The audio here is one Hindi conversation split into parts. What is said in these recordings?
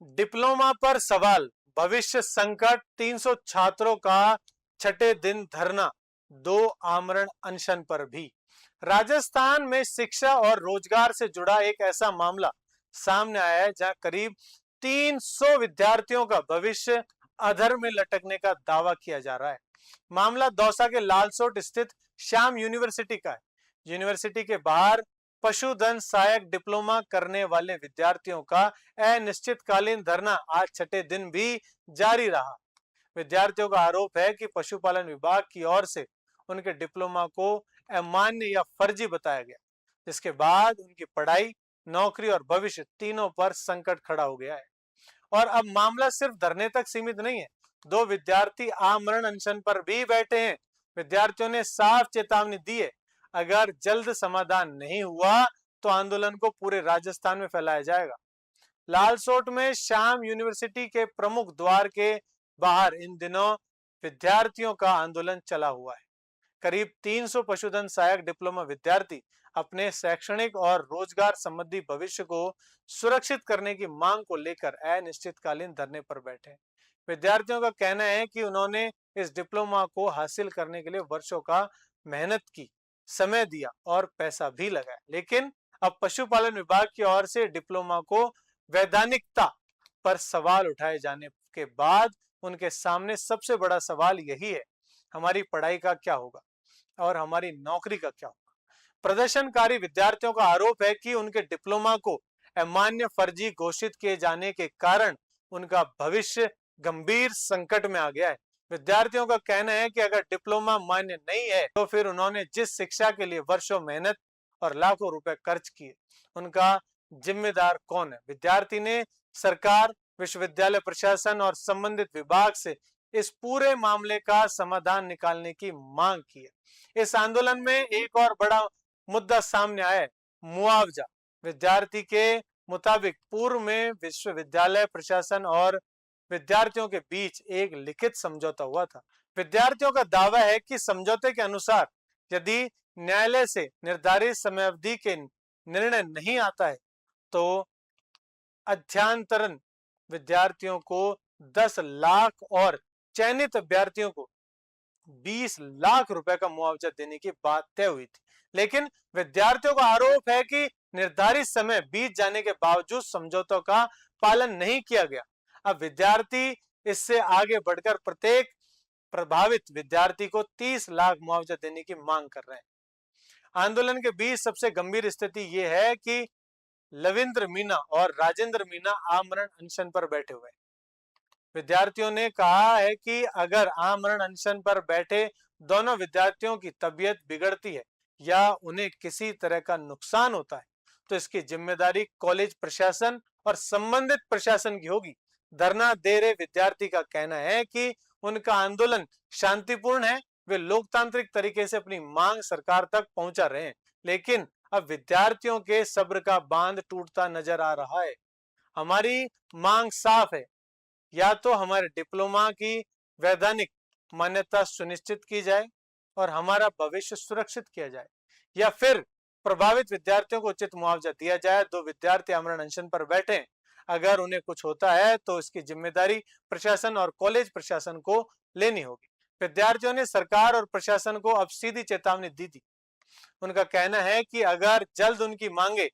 डिप्लोमा पर सवाल, भविष्य संकट, 300 छात्रों का छठे दिन धरना, 2 आमरण अनशन पर भी। राजस्थान में शिक्षा और रोजगार से जुड़ा एक ऐसा मामला सामने आया है जहां करीब 300 विद्यार्थियों का भविष्य अधर में लटकने का दावा किया जा रहा है। मामला दौसा के लालसोट स्थित श्याम यूनिवर्सिटी का है। यूनिवर्सिटी के बाहर पशुधन सहायक डिप्लोमा करने वाले विद्यार्थियों का अनिश्चितकालीन धरना आज छठे दिन भी जारी रहा। विद्यार्थियों का आरोप है कि पशुपालन विभाग की ओर से उनके डिप्लोमा को अमान्य या फर्जी बताया गया, जिसके बाद उनकी पढ़ाई, नौकरी और भविष्य तीनों पर संकट खड़ा हो गया है। और अब मामला सिर्फ धरने तक सीमित नहीं है, 2 विद्यार्थी आमरण अनशन पर भी बैठे हैं। विद्यार्थियों ने साफ चेतावनी दी है, अगर जल्द समाधान नहीं हुआ तो आंदोलन को पूरे राजस्थान में फैलाया जाएगा। लालसोट में श्याम यूनिवर्सिटी के प्रमुख द्वार के बाहर इन दिनों विद्यार्थियों का आंदोलन चला हुआ है। करीब 300 पशुधन सहायक डिप्लोमा विद्यार्थी अपने शैक्षणिक और रोजगार संबंधी भविष्य को सुरक्षित करने की मांग को लेकर अनिश्चितकालीन धरने पर बैठे। विद्यार्थियों का कहना है कि उन्होंने इस डिप्लोमा को हासिल करने के लिए वर्षों का मेहनत की, समय दिया और पैसा भी लगाया, लेकिन अब पशुपालन विभाग की ओर से डिप्लोमा को वैधानिकता पर सवाल उठाए जाने के बाद उनके सामने सबसे बड़ा सवाल यही है, हमारी पढ़ाई का क्या होगा और हमारी नौकरी का क्या होगा। प्रदर्शनकारी विद्यार्थियों का आरोप है कि उनके डिप्लोमा को अमान्य, फर्जी घोषित किए जाने के कारण उनका भविष्य गंभीर संकट में आ गया है। विद्यार्थियों का कहना है कि अगर डिप्लोमा मान्य नहीं है तो फिर उन्होंने जिस शिक्षा के लिए वर्षों मेहनत और लाखों रुपए खर्च किए, उनका जिम्मेदार कौन है। विद्यार्थी ने सरकार, विश्वविद्यालय प्रशासन और संबंधित विभाग से इस पूरे मामले का समाधान निकालने की मांग की है। इस आंदोलन में एक और बड़ा मुद्दा सामने आया है, मुआवजा। विद्यार्थी के मुताबिक पूर्व में विश्वविद्यालय प्रशासन और विद्यार्थियों के बीच एक लिखित समझौता हुआ था। विद्यार्थियों का दावा है कि समझौते के अनुसार यदि न्यायालय से निर्धारित समयावधि के निर्णय नहीं आता है तो अध्यांतरण विद्यार्थियों को 10 लाख और चयनित अभ्यर्थियों को 20 लाख रुपए का मुआवजा देने की बात तय हुई थी। लेकिन विद्यार्थियों का आरोप है कि निर्धारित समय बीत जाने के बावजूद समझौतों का पालन नहीं किया गया। अब विद्यार्थी इससे आगे बढ़कर प्रत्येक प्रभावित विद्यार्थी को 30 लाख मुआवजा देने की मांग कर रहे हैं। आंदोलन के बीच सबसे गंभीर स्थिति यह है कि लविंद्र मीना और राजेंद्र मीना आमरण अनशन पर बैठे हुए हैं। विद्यार्थियों ने कहा है कि अगर आमरण अनशन पर बैठे दोनों विद्यार्थियों की तबीयत बिगड़ती है या उन्हें किसी तरह का नुकसान होता है तो इसकी जिम्मेदारी कॉलेज प्रशासन और संबंधित प्रशासन की होगी। धरना दे रहे विद्यार्थी का कहना है कि उनका आंदोलन शांतिपूर्ण है, वे लोकतांत्रिक तरीके से अपनी मांग सरकार तक पहुंचा रहे हैं, लेकिन अब विद्यार्थियों के सब्र का बांध टूटता नजर आ रहा है। हमारी मांग साफ है, या तो हमारे डिप्लोमा की वैधानिक मान्यता सुनिश्चित की जाए और हमारा भविष्य सुरक्षित किया जाए, या फिर प्रभावित विद्यार्थियों को उचित मुआवजा दिया जाए। 2 विद्यार्थी आमरण अनशन पर बैठे, अगर उन्हें कुछ होता है तो इसकी जिम्मेदारी प्रशासन और कॉलेज प्रशासन को लेनी होगी। विद्यार्थियों ने सरकार और प्रशासन को अब सीधी चेतावनी दी थी। उनका कहना है कि अगर जल्द उनकी मांगे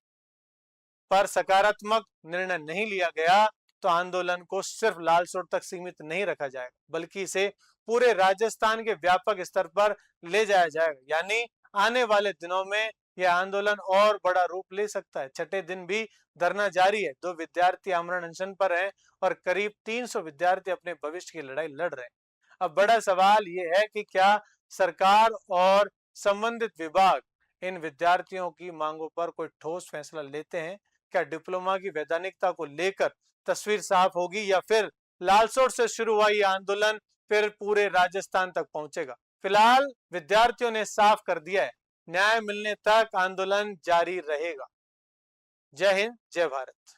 पर सकारात्मक निर्णय नहीं लिया गया तो आंदोलन को सिर्फ लालसोट तक सीमित नहीं रखा जाएगा, बल्कि इसे पूरे राजस्थान के व्यापक स्तर पर ले जाया जाएगा। यानी आने वाले दिनों में यह आंदोलन और बड़ा रूप ले सकता है। छठे दिन भी धरना जारी है, 2 विद्यार्थी आमरण अनशन पर हैं और करीब 300 विद्यार्थी अपने भविष्य की लड़ाई लड़ रहे हैं। अब बड़ा सवाल यह है कि क्या सरकार और संबंधित विभाग इन विद्यार्थियों की मांगों पर कोई ठोस फैसला लेते हैं। क्या डिप्लोमा की वैधानिकता को लेकर तस्वीर साफ होगी, या फिर लालसोट से शुरू हुआ यह आंदोलन फिर पूरे राजस्थान तक पहुंचेगा। फिलहाल विद्यार्थियों ने साफ कर दिया है, न्याय मिलने तक आंदोलन जारी रहेगा। जय हिंद, जय भारत।